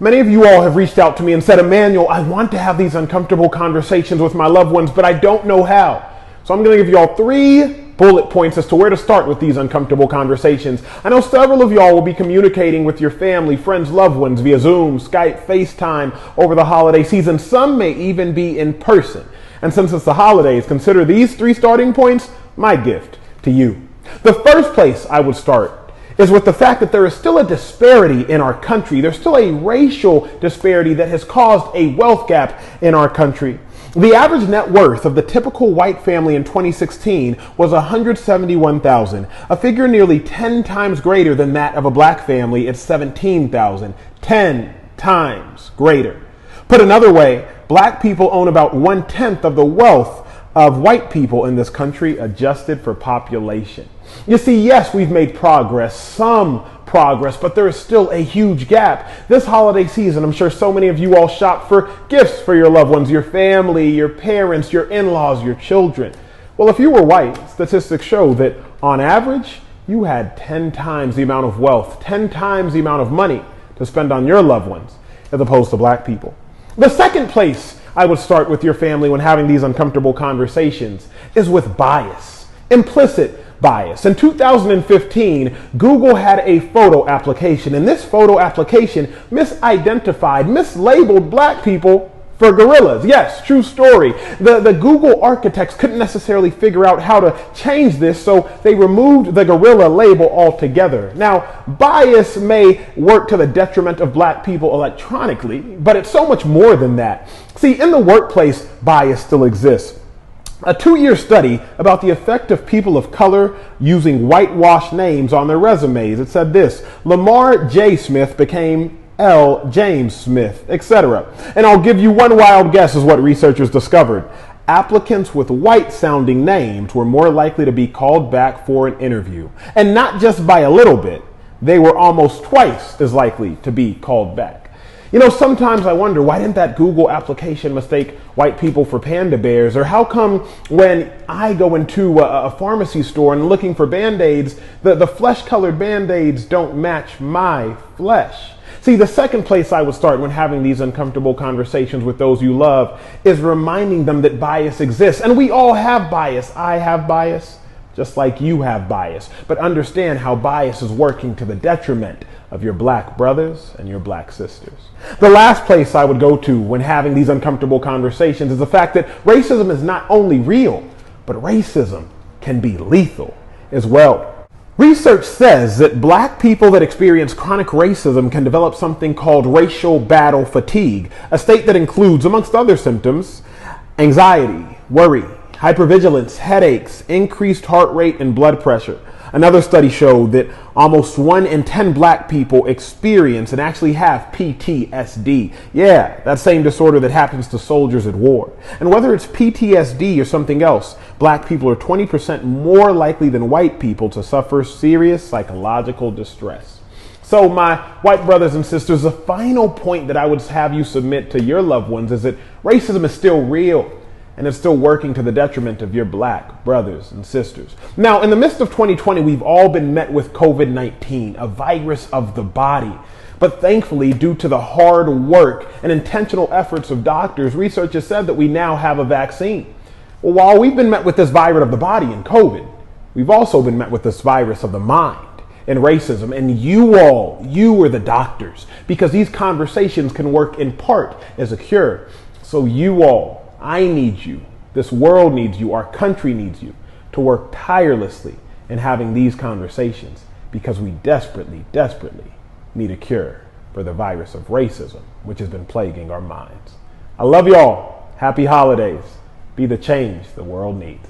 Many of you all have reached out to me and said, Emmanuel, I want to have these uncomfortable conversations with my loved ones, but I don't know how. So I'm going to give you all 3 bullet points as to where to start with these uncomfortable conversations. I know several of y'all will be communicating with your family, friends, loved ones via Zoom, Skype, FaceTime over the holiday season. Some may even be in person. And since it's the holidays, consider these 3 starting points my gift to you. The first place I would start is with the fact that there is still a disparity in our country. There's still a racial disparity that has caused a wealth gap in our country. The average net worth of the typical white family in 2016 was $171,000, a figure nearly 10 times greater than that of a black family at $17,000, 10 times greater. Put another way, black people own about 1/10 of the wealth of white people in this country, adjusted for population. You see, yes, we've made progress, some progress, but there is still a huge gap. This holiday season, I'm sure so many of you all shop for gifts for your loved ones, your family, your parents, your in-laws, your children. Well, if you were white, statistics show that on average, you had 10 times the amount of wealth, 10 times the amount of money to spend on your loved ones, as opposed to black people. The second place I would start with your family when having these uncomfortable conversations is with bias, implicit bias. In 2015, Google had a photo application, and this photo application misidentified, mislabeled black people for gorillas. Yes, true story. The Google architects couldn't necessarily figure out how to change this, so they removed the gorilla label altogether. Now, bias may work to the detriment of black people electronically, but it's so much more than that. See, in the workplace, bias still exists. A 2-year study about the effect of people of color using whitewashed names on their resumes. It said this: Lamar J. Smith became L. James Smith, etc. And I'll give you one wild guess as what researchers discovered. Applicants with white-sounding names were more likely to be called back for an interview. And not just by a little bit. They were almost twice as likely to be called back. You know, sometimes I wonder, why didn't that Google application mistake white people for panda bears? Or how come when I go into a pharmacy store and looking for Band-Aids, the flesh-colored Band-Aids don't match my flesh? See, the second place I would start when having these uncomfortable conversations with those you love is reminding them that bias exists. And we all have bias. I have bias, just like you have bias. But understand how bias is working to the detriment of your black brothers and your black sisters. The last place I would go to when having these uncomfortable conversations is the fact that racism is not only real, but racism can be lethal as well. Research says that black people that experience chronic racism can develop something called racial battle fatigue, a state that includes, amongst other symptoms, anxiety, worry, hypervigilance, headaches, increased heart rate, and blood pressure. Another study showed that almost 1 in 10 black people experience and actually have PTSD. Yeah, that same disorder that happens to soldiers at war. And whether it's PTSD or something else, black people are 20% more likely than white people to suffer serious psychological distress. So my white brothers and sisters, the final point that I would have you submit to your loved ones is that racism is still real. And it's still working to the detriment of your black brothers and sisters. Now, in the midst of 2020, we've all been met with COVID-19, a virus of the body. But thankfully, due to the hard work and intentional efforts of doctors, research has said that we now have a vaccine. Well, while we've been met with this virus of the body in COVID, we've also been met with this virus of the mind and racism. And you are the doctors, because these conversations can work in part as a cure. So I need you, this world needs you, our country needs you to work tirelessly in having these conversations, because we desperately, desperately need a cure for the virus of racism, which has been plaguing our minds. I love y'all. Happy holidays. Be the change the world needs.